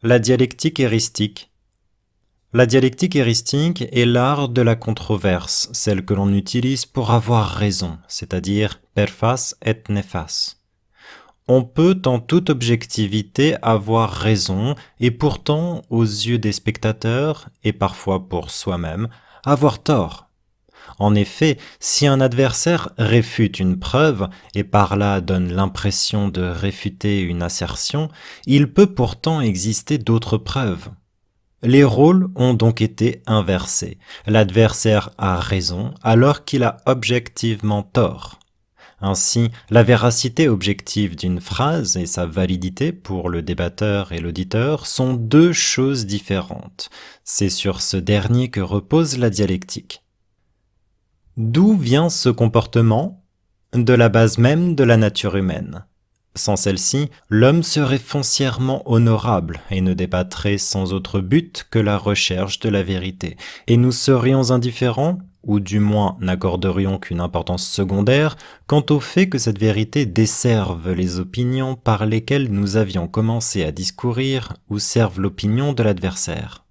La dialectique éristique. La dialectique éristique est l'art de la controverse, celle que l'on utilise pour avoir raison, c'est-à-dire per fas et nefas. On peut en toute objectivité avoir raison et pourtant, aux yeux des spectateurs, et parfois pour soi-même, avoir tort. En effet, si un adversaire réfute une preuve et par là donne l'impression de réfuter une assertion, il peut pourtant exister d'autres preuves. Les rôles ont donc été inversés. L'adversaire a raison alors qu'il a objectivement tort. Ainsi, la véracité objective d'une phrase et sa validité pour le débatteur et l'auditeur sont deux choses différentes. C'est sur ce dernier que repose la dialectique. D'où vient ce comportement? De la base même de la nature humaine. Sans celle-ci, l'homme serait foncièrement honorable et ne débattrait sans autre but que la recherche de la vérité. Et nous serions indifférents, ou du moins n'accorderions qu'une importance secondaire, quant au fait que cette vérité desserve les opinions par lesquelles nous avions commencé à discourir ou serve l'opinion de l'adversaire.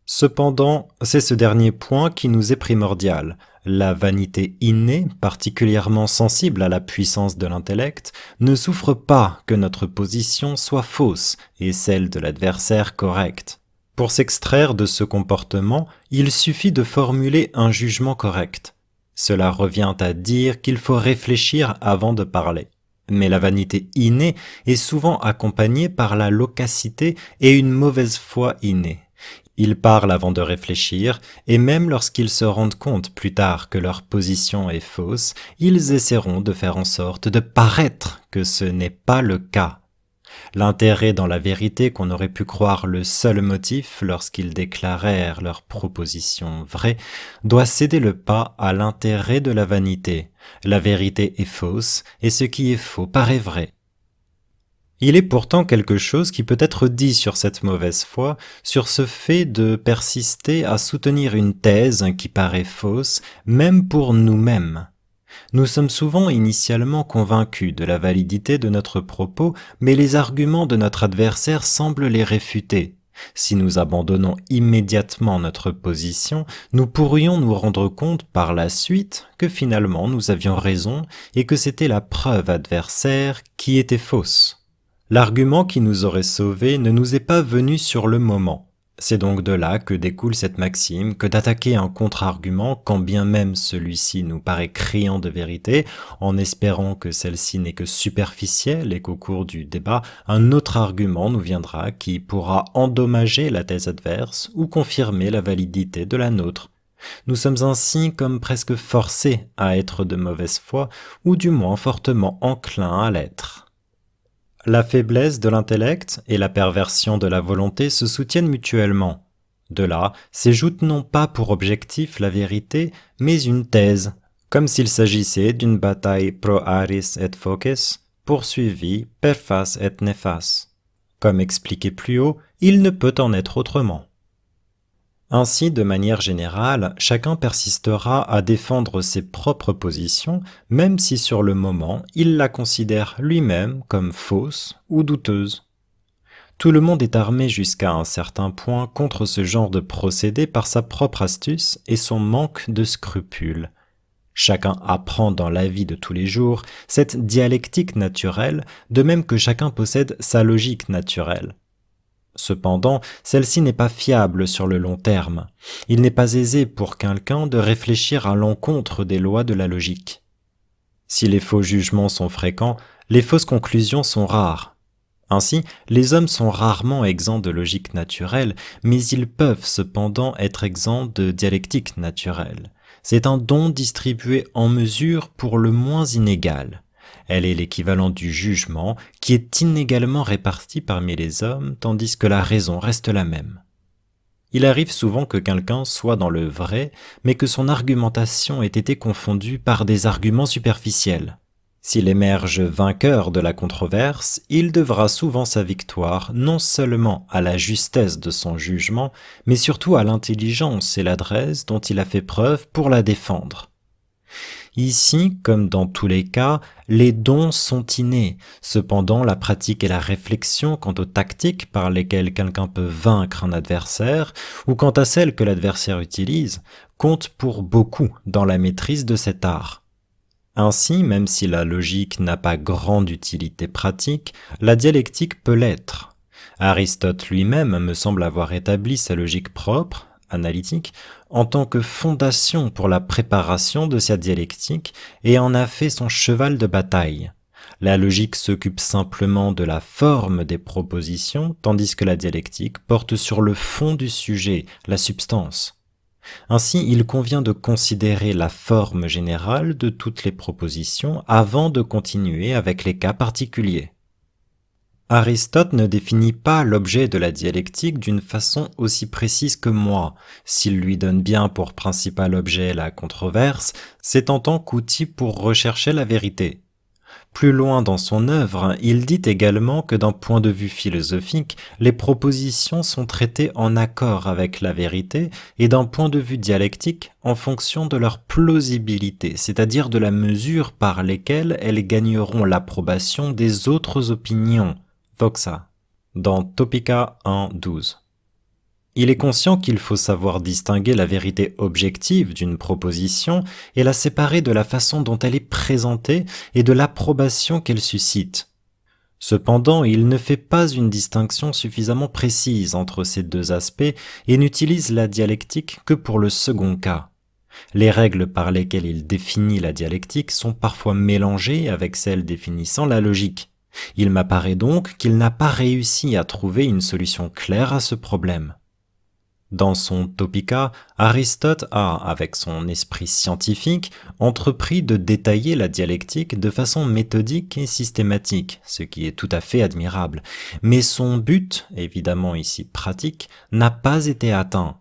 Cependant, c'est ce dernier point qui nous est primordial. La vanité innée, particulièrement sensible à la puissance de l'intellect, ne souffre pas que notre position soit fausse et celle de l'adversaire correcte. Pour s'extraire de ce comportement, il suffit de formuler un jugement correct. Cela revient à dire qu'il faut réfléchir avant de parler. Mais la vanité innée est souvent accompagnée par la loquacité et une mauvaise foi innée. Ils parlent avant de réfléchir, et même lorsqu'ils se rendent compte plus tard que leur position est fausse, ils essaieront de faire en sorte de paraître que ce n'est pas le cas. L'intérêt dans la vérité qu'on aurait pu croire le seul motif lorsqu'ils déclarèrent leur proposition vraie doit céder le pas à l'intérêt de la vanité. La vérité est fausse, et ce qui est faux paraît vrai. Il est pourtant quelque chose qui peut être dit sur cette mauvaise foi, sur ce fait de persister à soutenir une thèse qui paraît fausse, même pour nous-mêmes. Nous sommes souvent initialement convaincus de la validité de notre propos, mais les arguments de notre adversaire semblent les réfuter. Si nous abandonnons immédiatement notre position, nous pourrions nous rendre compte par la suite que finalement nous avions raison et que c'était la preuve adversaire qui était fausse. L'argument qui nous aurait sauvés ne nous est pas venu sur le moment. C'est donc de là que découle cette maxime que d'attaquer un contre-argument, quand bien même celui-ci nous paraît criant de vérité, en espérant que celle-ci n'est que superficielle et qu'au cours du débat, un autre argument nous viendra qui pourra endommager la thèse adverse ou confirmer la validité de la nôtre. Nous sommes ainsi comme presque forcés à être de mauvaise foi, ou du moins fortement enclins à l'être. La faiblesse de l'intellect et la perversion de la volonté se soutiennent mutuellement. De là, s'ajoute non pas pour objectif la vérité, mais une thèse, comme s'il s'agissait d'une bataille pro aris et foces, poursuivie per fas et nefas. Comme expliqué plus haut, il ne peut en être autrement. Ainsi, de manière générale, chacun persistera à défendre ses propres positions, même si sur le moment, il la considère lui-même comme fausse ou douteuse. Tout le monde est armé jusqu'à un certain point contre ce genre de procédé par sa propre astuce et son manque de scrupules. Chacun apprend dans la vie de tous les jours cette dialectique naturelle, de même que chacun possède sa logique naturelle. Cependant, celle-ci n'est pas fiable sur le long terme. Il n'est pas aisé pour quelqu'un de réfléchir à l'encontre des lois de la logique. Si les faux jugements sont fréquents, les fausses conclusions sont rares. Ainsi, les hommes sont rarement exempts de logique naturelle, mais ils peuvent cependant être exempts de dialectique naturelle. C'est un don distribué en mesure pour le moins inégale. Elle est l'équivalent du jugement qui est inégalement réparti parmi les hommes tandis que la raison reste la même. Il arrive souvent que quelqu'un soit dans le vrai, mais que son argumentation ait été confondue par des arguments superficiels. S'il émerge vainqueur de la controverse, il devra souvent sa victoire non seulement à la justesse de son jugement, mais surtout à l'intelligence et l'adresse dont il a fait preuve pour la défendre. Ici, comme dans tous les cas, les dons sont innés. Cependant, la pratique et la réflexion quant aux tactiques par lesquelles quelqu'un peut vaincre un adversaire, ou quant à celles que l'adversaire utilise, comptent pour beaucoup dans la maîtrise de cet art. Ainsi, même si la logique n'a pas grande utilité pratique, la dialectique peut l'être. Aristote lui-même me semble avoir établi sa logique propre, analytique, en tant que fondation pour la préparation de sa dialectique et en a fait son cheval de bataille. La logique s'occupe simplement de la forme des propositions, tandis que la dialectique porte sur le fond du sujet, la substance. Ainsi, il convient de considérer la forme générale de toutes les propositions avant de continuer avec les cas particuliers. Aristote ne définit pas l'objet de la dialectique d'une façon aussi précise que moi. S'il lui donne bien pour principal objet la controverse, c'est en tant qu'outil pour rechercher la vérité. Plus loin dans son œuvre, il dit également que d'un point de vue philosophique, les propositions sont traitées en accord avec la vérité et d'un point de vue dialectique en fonction de leur plausibilité, c'est-à-dire de la mesure par lesquelles elles gagneront l'approbation des autres opinions. Voxa, dans Topica 1.12. Il est conscient qu'il faut savoir distinguer la vérité objective d'une proposition et la séparer de la façon dont elle est présentée et de l'approbation qu'elle suscite. Cependant, il ne fait pas une distinction suffisamment précise entre ces deux aspects et n'utilise la dialectique que pour le second cas. Les règles par lesquelles il définit la dialectique sont parfois mélangées avec celles définissant la logique. Il m'apparaît donc qu'il n'a pas réussi à trouver une solution claire à ce problème. Dans son Topica, Aristote a, avec son esprit scientifique, entrepris de détailler la dialectique de façon méthodique et systématique, ce qui est tout à fait admirable. Mais son but, évidemment ici pratique, n'a pas été atteint.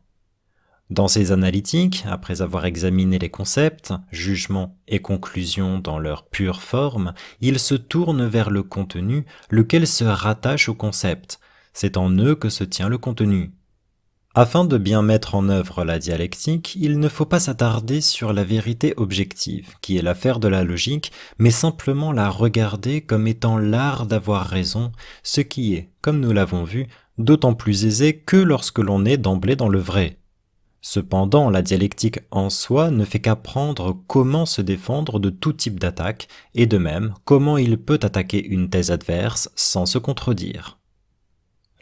Dans ses analytiques, après avoir examiné les concepts, jugements et conclusions dans leur pure forme, il se tourne vers le contenu, lequel se rattache au concept. C'est en eux que se tient le contenu. Afin de bien mettre en œuvre la dialectique, il ne faut pas s'attarder sur la vérité objective, qui est l'affaire de la logique, mais simplement la regarder comme étant l'art d'avoir raison, ce qui est, comme nous l'avons vu, d'autant plus aisé que lorsque l'on est d'emblée dans le vrai. Cependant, la dialectique en soi ne fait qu'apprendre comment se défendre de tout type d'attaque, et de même, comment il peut attaquer une thèse adverse sans se contredire.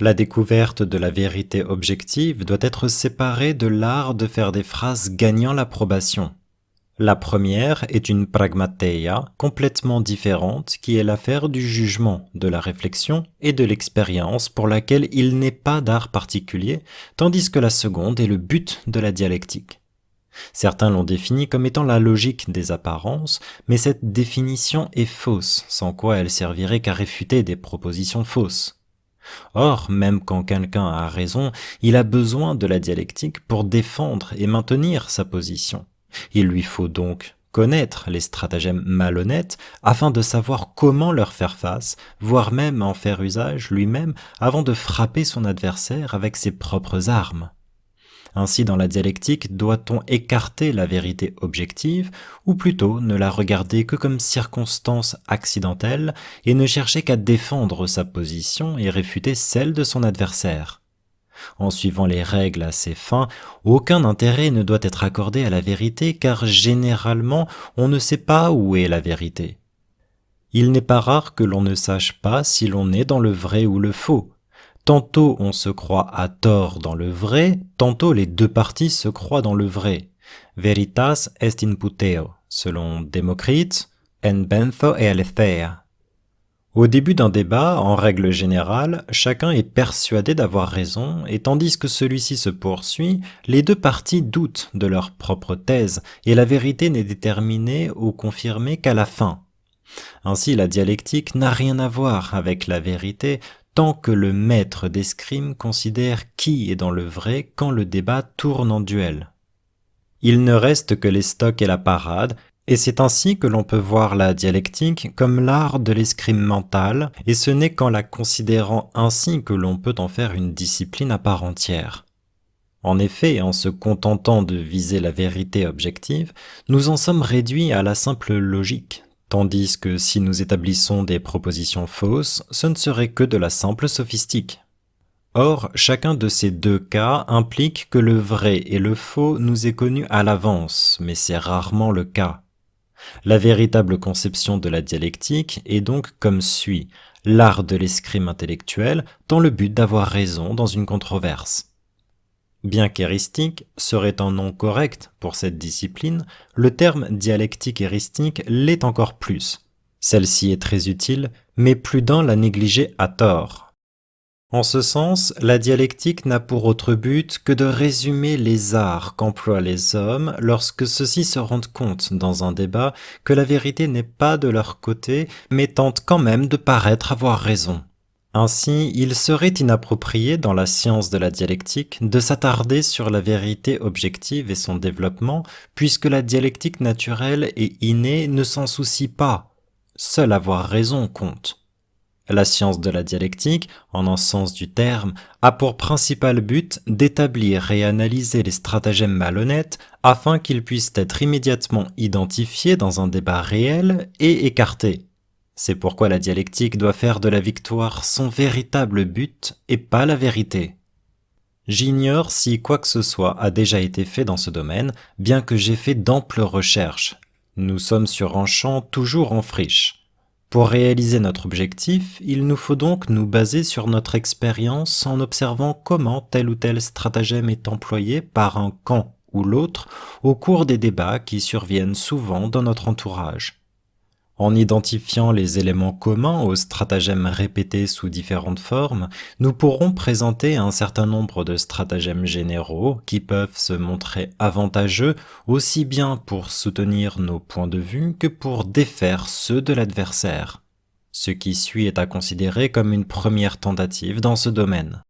La découverte de la vérité objective doit être séparée de l'art de faire des phrases gagnant l'approbation. La première est une pragmateia complètement différente qui est l'affaire du jugement, de la réflexion et de l'expérience pour laquelle il n'est pas d'art particulier, tandis que la seconde est le but de la dialectique. Certains l'ont définie comme étant la logique des apparences, mais cette définition est fausse, sans quoi elle servirait qu'à réfuter des propositions fausses. Or, même quand quelqu'un a raison, il a besoin de la dialectique pour défendre et maintenir sa position. Il lui faut donc connaître les stratagèmes malhonnêtes afin de savoir comment leur faire face, voire même en faire usage lui-même avant de frapper son adversaire avec ses propres armes. Ainsi, dans la dialectique, doit-on écarter la vérité objective, ou plutôt ne la regarder que comme circonstance accidentelle et ne chercher qu'à défendre sa position et réfuter celle de son adversaire. En suivant les règles à ces fins, aucun intérêt ne doit être accordé à la vérité car généralement on ne sait pas où est la vérité. Il n'est pas rare que l'on ne sache pas si l'on est dans le vrai ou le faux. Tantôt on se croit à tort dans le vrai, tantôt les deux parties se croient dans le vrai. Veritas est in puteo, selon Démocrite, en bentho et aletheia. Au début d'un débat, en règle générale, chacun est persuadé d'avoir raison, et tandis que celui-ci se poursuit, les deux parties doutent de leur propre thèse, et la vérité n'est déterminée ou confirmée qu'à la fin. Ainsi, la dialectique n'a rien à voir avec la vérité, tant que le maître d'escrime considère qui est dans le vrai quand le débat tourne en duel. Il ne reste que les stocks et la parade, et c'est ainsi que l'on peut voir la dialectique comme l'art de l'escrime mentale, et ce n'est qu'en la considérant ainsi que l'on peut en faire une discipline à part entière. En effet, en se contentant de viser la vérité objective, nous en sommes réduits à la simple logique, tandis que si nous établissons des propositions fausses, ce ne serait que de la simple sophistique. Or, chacun de ces deux cas implique que le vrai et le faux nous est connu à l'avance, mais c'est rarement le cas. La véritable conception de la dialectique est donc comme suit: l'art de l'escrime intellectuelle dans le but d'avoir raison dans une controverse. Bien qu'héristique serait un nom correct pour cette discipline, le terme dialectique héristique l'est encore plus. Celle-ci est très utile, mais plus d'un l'a négligée à tort. En ce sens, la dialectique n'a pour autre but que de résumer les arts qu'emploient les hommes lorsque ceux-ci se rendent compte dans un débat que la vérité n'est pas de leur côté, mais tente quand même de paraître avoir raison. Ainsi, il serait inapproprié dans la science de la dialectique de s'attarder sur la vérité objective et son développement, puisque la dialectique naturelle et innée ne s'en soucie pas. Seul avoir raison compte. La science de la dialectique, en un sens du terme, a pour principal but d'établir et analyser les stratagèmes malhonnêtes afin qu'ils puissent être immédiatement identifiés dans un débat réel et écartés. C'est pourquoi la dialectique doit faire de la victoire son véritable but et pas la vérité. J'ignore si quoi que ce soit a déjà été fait dans ce domaine, bien que j'ai fait d'amples recherches. Nous sommes sur un champ toujours en friche. Pour réaliser notre objectif, il nous faut donc nous baser sur notre expérience en observant comment tel ou tel stratagème est employé par un camp ou l'autre au cours des débats qui surviennent souvent dans notre entourage. En identifiant les éléments communs aux stratagèmes répétés sous différentes formes, nous pourrons présenter un certain nombre de stratagèmes généraux qui peuvent se montrer avantageux aussi bien pour soutenir nos points de vue que pour défaire ceux de l'adversaire. Ce qui suit est à considérer comme une première tentative dans ce domaine.